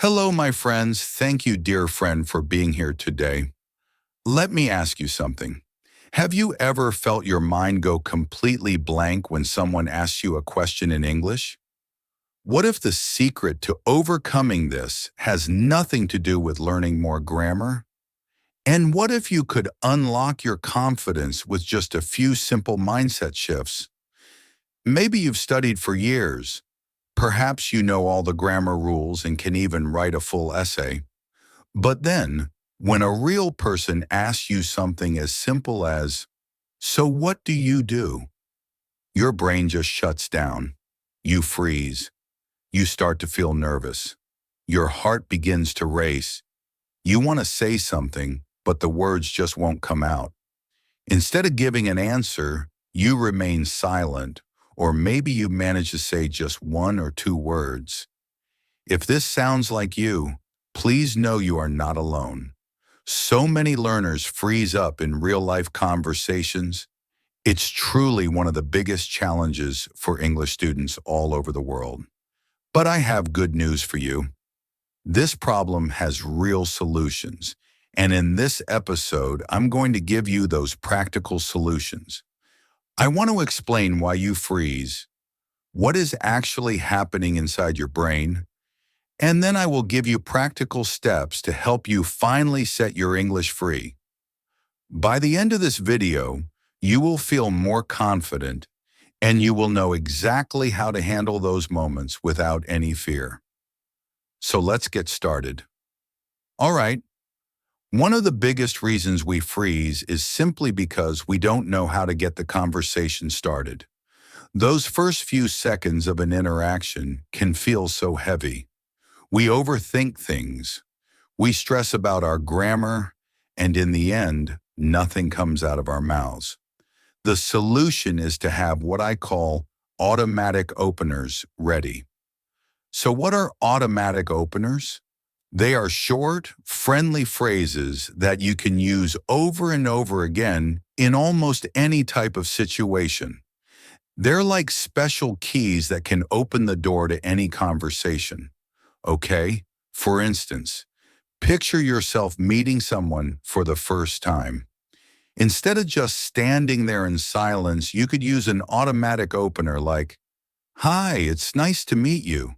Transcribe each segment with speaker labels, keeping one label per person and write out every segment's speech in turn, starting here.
Speaker 1: Hello, my friends. Thank you, dear friend, for being here today. Let me ask you something. Have you ever felt your mind go completely blank when someone asks you a question in English? What if the secret to overcoming this has nothing to do with learning more grammar? And what if you could unlock your confidence with just a few simple mindset shifts? Maybe you've studied for years. Perhaps you know all the grammar rules and can even write a full essay. But then, when a real person asks you something as simple as, "So what do you do?" your brain just shuts down. You freeze. You start to feel nervous. Your heart begins to race. You want to say something, but the words just won't come out. Instead of giving an answer, you remain silent, or maybe you manage to say just one or two words. If this sounds like you, please know you are not alone. So many learners freeze up in real-life conversations. It's truly one of the biggest challenges for English students all over the world. But I have good news for you. This problem has real solutions. And in this episode, I'm going to give you those practical solutions. I want to explain why you freeze, what is actually happening inside your brain, and then I will give you practical steps to help you finally set your English free. By the end of this video, you will feel more confident and you will know exactly how to handle those moments without any fear. So let's get started. All right. One of the biggest reasons we freeze is simply because we don't know how to get the conversation started. Those first few seconds of an interaction can feel so heavy. We overthink things. We stress about our grammar, and in the end, nothing comes out of our mouths. The solution is to have what I call automatic openers ready. So what are automatic openers? They are short, friendly phrases that you can use over and over again in almost any type of situation. They're like special keys that can open the door to any conversation. Okay? For instance, picture yourself meeting someone for the first time. Instead of just standing there in silence, you could use an automatic opener like, "Hi, it's nice to meet you.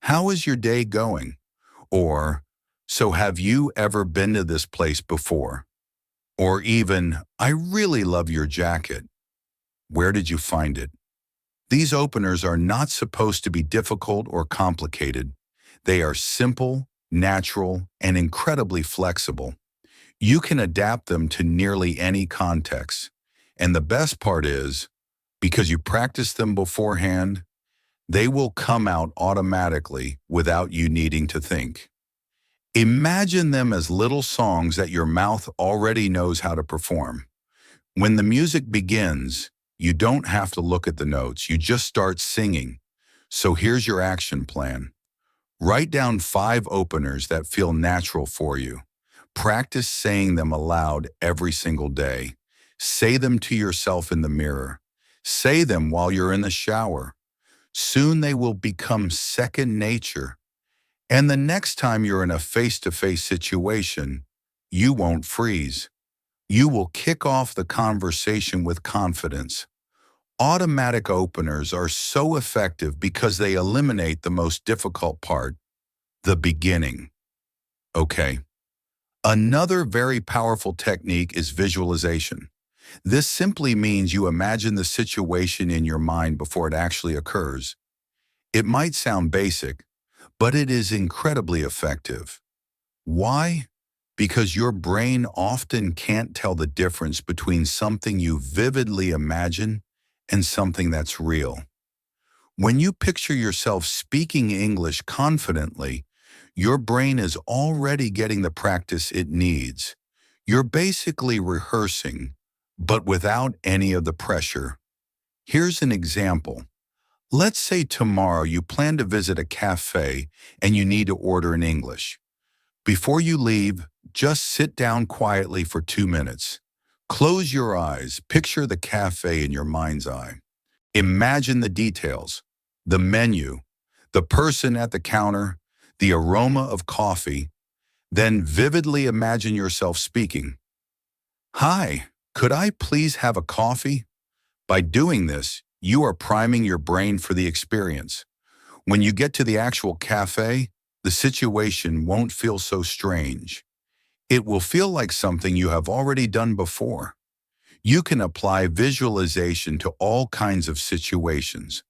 Speaker 1: How is your day going?" Or, "So have you ever been to this place before?" Or even, "I really love your jacket. Where did you find it?" These openers are not supposed to be difficult or complicated. They are simple, natural, and incredibly flexible. You can adapt them to nearly any context. And the best part is, because you practice them beforehand, they will come out automatically without you needing to think. Imagine them as little songs that your mouth already knows how to perform. When the music begins, you don't have to look at the notes, you just start singing. So here's your action plan. Write down 5 openers that feel natural for you. Practice saying them aloud every single day. Say them to yourself in the mirror. Say them while you're in the shower. Soon they will become second nature. And the next time you're in a face-to-face situation, you won't freeze. You will kick off the conversation with confidence. Automatic openers are so effective because they eliminate the most difficult part, the beginning. Okay. Another very powerful technique is visualization. This simply means you imagine the situation in your mind before it actually occurs. It might sound basic, but it is incredibly effective. Why? Because your brain often can't tell the difference between something you vividly imagine and something that's real. When you picture yourself speaking English confidently, your brain is already getting the practice it needs. You're basically rehearsing, but without any of the pressure. Here's an example. Let's say tomorrow you plan to visit a cafe and you need to order in English. Before you leave, just sit down quietly for 2 minutes. Close your eyes, picture the cafe in your mind's eye. Imagine the details, the menu, the person at the counter, the aroma of coffee, then vividly imagine yourself speaking. Hi, could I please have a coffee? By doing this, you are priming your brain for the experience. When you get to the actual cafe, the situation won't feel so strange. It will feel like something you have already done before. You can apply visualization to all kinds of situations.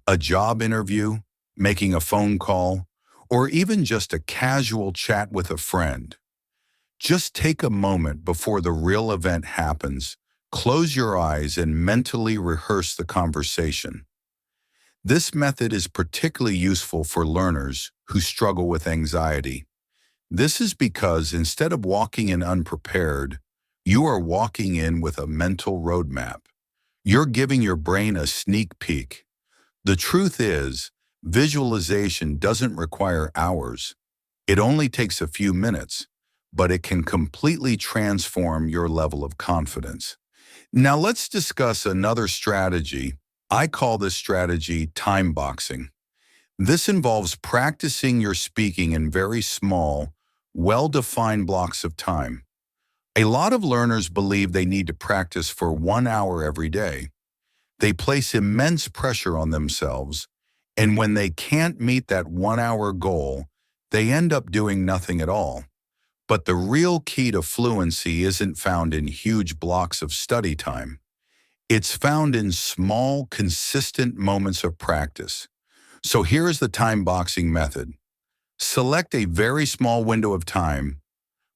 Speaker 1: A job interview, making a phone call, or even just a casual chat with a friend. Just take a moment before the real event happens, close your eyes and mentally rehearse the conversation. This method is particularly useful for learners who struggle with anxiety. This is because instead of walking in unprepared, you are walking in with a mental roadmap. You're giving your brain a sneak peek. The truth is, visualization doesn't require hours. It only takes a few minutes, but it can completely transform your level of confidence. Now let's discuss another strategy. I call this strategy time boxing. This involves practicing your speaking in very small, well-defined blocks of time. A lot of learners believe they need to practice for 1 hour every day. They place immense pressure on themselves, and when they can't meet that 1 hour goal, they end up doing nothing at all. But the real key to fluency isn't found in huge blocks of study time. It's found in small, consistent moments of practice. So here is the time boxing method. Select a very small window of time,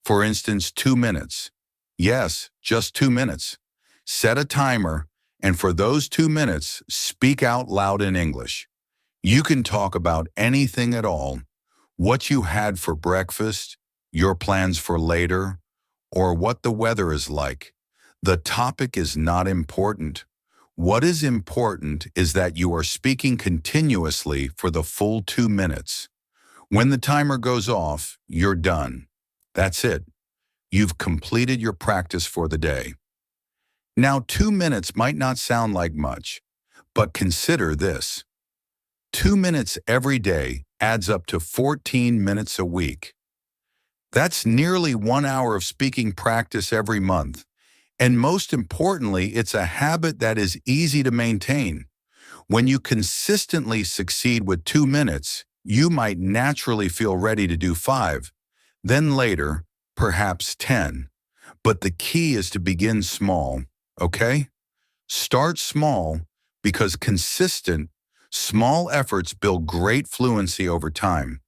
Speaker 1: for instance, 2 minutes. Yes, just 2 minutes. Set a timer, and for those 2 minutes, speak out loud in English. You can talk about anything at all, what you had for breakfast, your plans for later, or what the weather is like. The topic is not important. What is important is that you are speaking continuously for the full 2 minutes. When the timer goes off, you're done. That's it. You've completed your practice for the day. Now, 2 minutes might not sound like much, but consider this. 2 minutes every day adds up to 14 minutes a week. That's nearly 1 hour of speaking practice every month. And most importantly, it's a habit that is easy to maintain. When you consistently succeed with 2 minutes, you might naturally feel ready to do 5, then later, perhaps 10. But the key is to begin small, okay? Start small because consistent, small efforts build great fluency over time.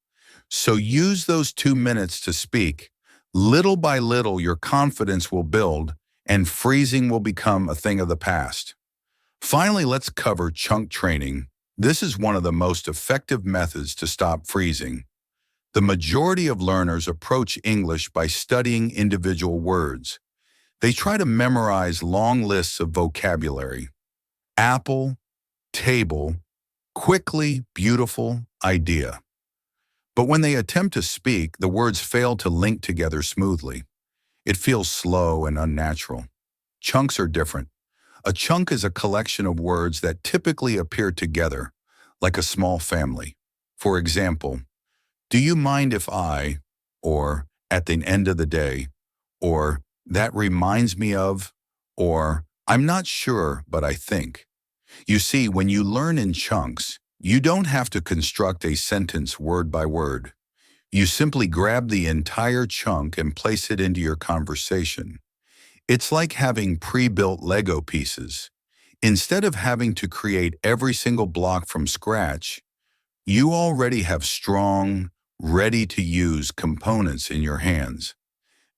Speaker 1: So use those 2 minutes to speak. Little by little, your confidence will build and freezing will become a thing of the past. Finally, let's cover chunk training. This is one of the most effective methods to stop freezing. The majority of learners approach English by studying individual words. They try to memorize long lists of vocabulary. Apple, table, quickly, beautiful, idea. But when they attempt to speak, the words fail to link together smoothly. It feels slow and unnatural. Chunks are different. A chunk is a collection of words that typically appear together, like a small family. For example, do you mind if I, or at the end of the day, or that reminds me of, or I'm not sure, but I think. You see, when you learn in chunks, you don't have to construct a sentence word by word. You simply grab the entire chunk and place it into your conversation. It's like having pre-built Lego pieces. Instead of having to create every single block from scratch, you already have strong, ready-to-use components in your hands.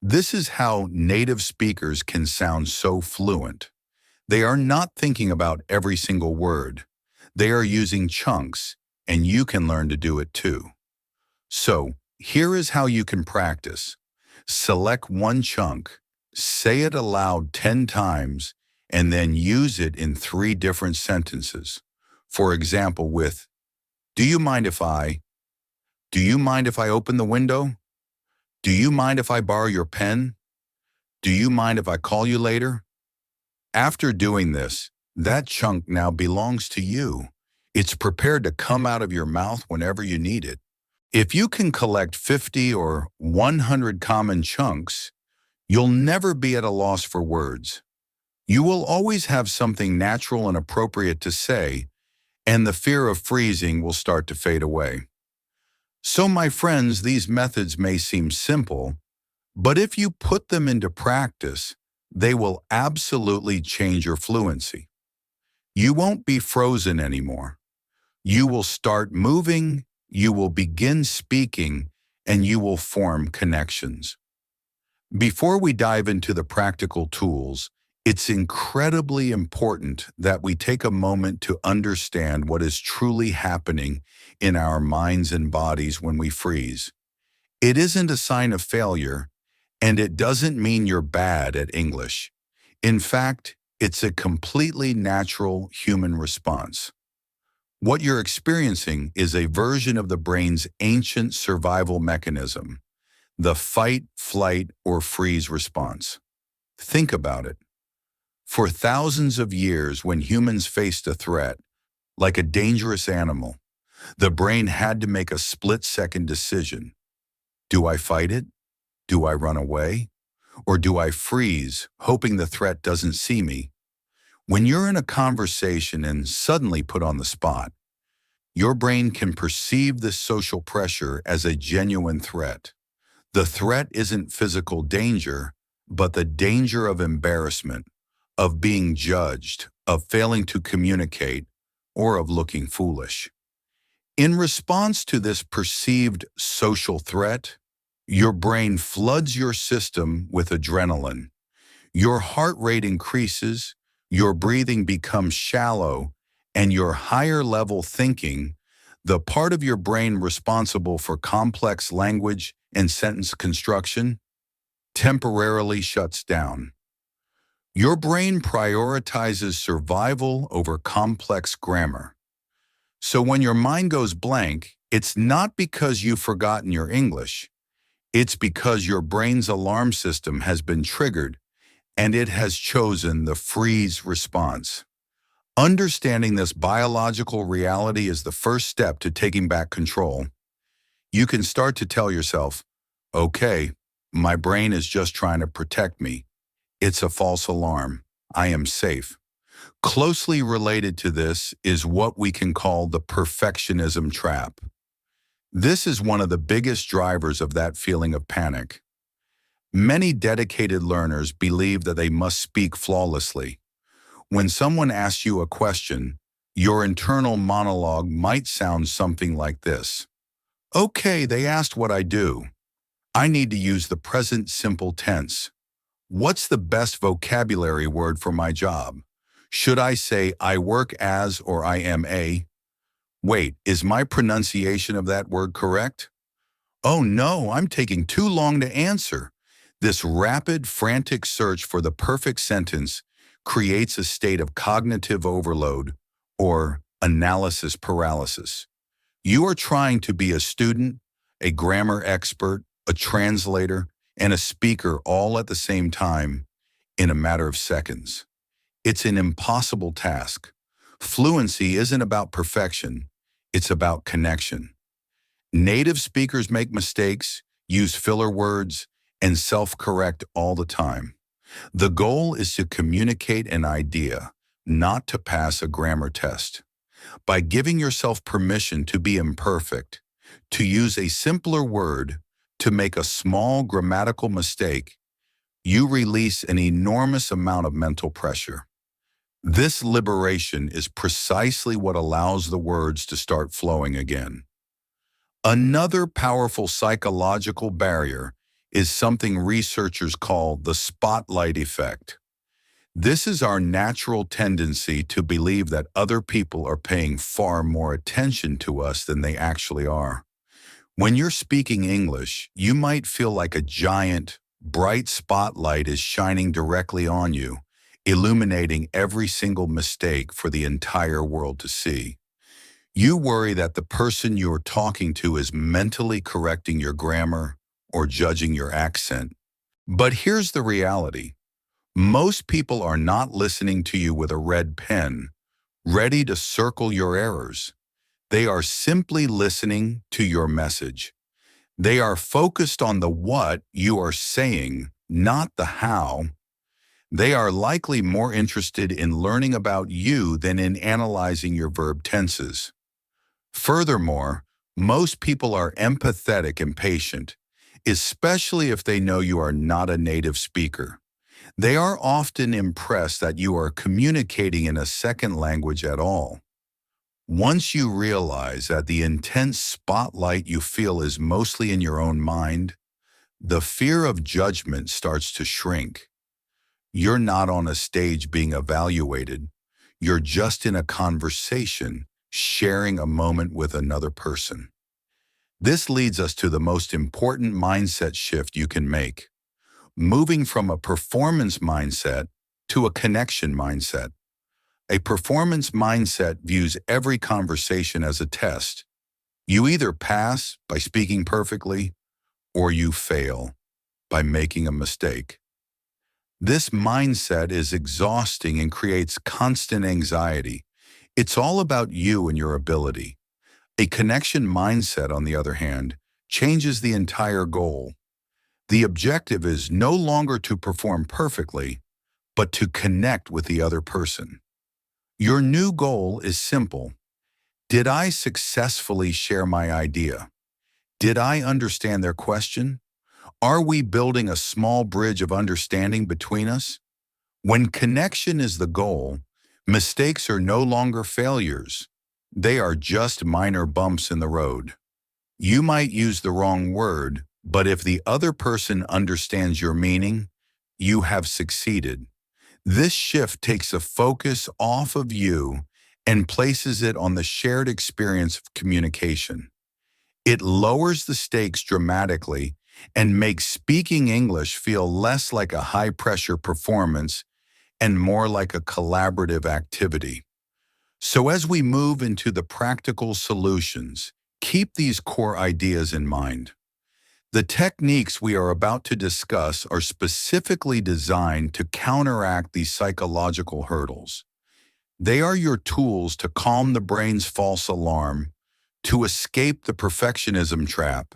Speaker 1: This is how native speakers can sound so fluent. They are not thinking about every single word. They are using chunks, and you can learn to do it too. So, here is how you can practice. Select one chunk, say it aloud 10 times, and then use it in 3 different sentences. For example, with, do you mind if I? Do you mind if I open the window? Do you mind if I borrow your pen? Do you mind if I call you later? After doing this, that chunk now belongs to you. It's prepared to come out of your mouth whenever you need it. If you can collect 50 or 100 common chunks, you'll never be at a loss for words. You will always have something natural and appropriate to say, and the fear of freezing will start to fade away. So, my friends, these methods may seem simple, but if you put them into practice, they will absolutely change your fluency. You won't be frozen anymore. You will start moving, you will begin speaking, and you will form connections. Before we dive into the practical tools, it's incredibly important that we take a moment to understand what is truly happening in our minds and bodies when we freeze. It isn't a sign of failure, and it doesn't mean you're bad at English. In fact, it's a completely natural human response. What you're experiencing is a version of the brain's ancient survival mechanism, the fight, flight, or freeze response. Think about it. For thousands of years, when humans faced a threat, like a dangerous animal, the brain had to make a split-second decision. Do I fight it? Do I run away? Or do I freeze, hoping the threat doesn't see me? When you're in a conversation and suddenly put on the spot, your brain can perceive this social pressure as a genuine threat. The threat isn't physical danger, but the danger of embarrassment, of being judged, of failing to communicate, or of looking foolish. In response to this perceived social threat, your brain floods your system with adrenaline. Your heart rate increases, your breathing becomes shallow, and your higher level thinking, the part of your brain responsible for complex language and sentence construction, temporarily shuts down. Your brain prioritizes survival over complex grammar. So when your mind goes blank, it's not because you've forgotten your English. It's because your brain's alarm system has been triggered and it has chosen the freeze response. Understanding this biological reality is the first step to taking back control. You can start to tell yourself, okay, my brain is just trying to protect me. It's a false alarm. I am safe. Closely related to this is what we can call the perfectionism trap. This is one of the biggest drivers of that feeling of panic. Many dedicated learners believe that they must speak flawlessly. When someone asks you a question, your internal monologue might sound something like this. Okay, they asked what I do. I need to use the present simple tense. What's the best vocabulary word for my job? Should I say I work as or I am a? Wait, is my pronunciation of that word correct? Oh no, I'm taking too long to answer. This rapid, frantic search for the perfect sentence creates a state of cognitive overload or analysis paralysis. You are trying to be a student, a grammar expert, a translator, and a speaker all at the same time in a matter of seconds. It's an impossible task. Fluency isn't about perfection, it's about connection. Native speakers make mistakes, use filler words, and self-correct all the time. The goal is to communicate an idea, not to pass a grammar test. By giving yourself permission to be imperfect, to use a simpler word, to make a small grammatical mistake, you release an enormous amount of mental pressure. This liberation is precisely what allows the words to start flowing again. Another powerful psychological barrier is something researchers call the spotlight effect. This is our natural tendency to believe that other people are paying far more attention to us than they actually are. When you're speaking English, you might feel like a giant, bright spotlight is shining directly on you, illuminating every single mistake for the entire world to see. You worry that the person you're talking to is mentally correcting your grammar or judging your accent. But here's the reality. Most people are not listening to you with a red pen, ready to circle your errors. They are simply listening to your message. They are focused on the what you are saying, not the how. They are likely more interested in learning about you than in analyzing your verb tenses. Furthermore, most people are empathetic and patient, especially if they know you are not a native speaker. They are often impressed that you are communicating in a second language at all. Once you realize that the intense spotlight you feel is mostly in your own mind, the fear of judgment starts to shrink. You're not on a stage being evaluated. You're just in a conversation, sharing a moment with another person. This leads us to the most important mindset shift you can make, moving from a performance mindset to a connection mindset. A performance mindset views every conversation as a test. You either pass by speaking perfectly, or you fail by making a mistake. This mindset is exhausting and creates constant anxiety. It's all about you and your ability. A connection mindset, on the other hand, changes the entire goal. The objective is no longer to perform perfectly, but to connect with the other person. Your new goal is simple. Did I successfully share my idea? Did I understand their question? Are we building a small bridge of understanding between us? When connection is the goal, mistakes are no longer failures. They are just minor bumps in the road. You might use the wrong word, but if the other person understands your meaning, you have succeeded. This shift takes the focus off of you and places it on the shared experience of communication. It lowers the stakes dramatically and makes speaking English feel less like a high-pressure performance and more like a collaborative activity. So as we move into the practical solutions, keep these core ideas in mind. The techniques we are about to discuss are specifically designed to counteract these psychological hurdles. They are your tools to calm the brain's false alarm, to escape the perfectionism trap,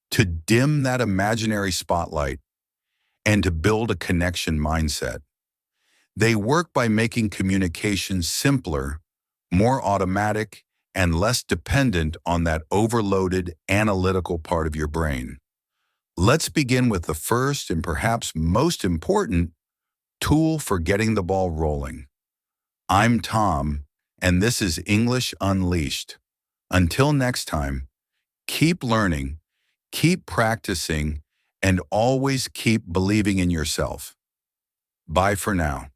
Speaker 1: to dim that imaginary spotlight, and to build a connection mindset. They work by making communication simpler, more automatic, and less dependent on that overloaded analytical part of your brain. Let's begin with the first and perhaps most important tool for getting the ball rolling. I'm Tom, and this is English Unleashed. Until next time, keep learning, keep practicing, and always keep believing in yourself. Bye for now.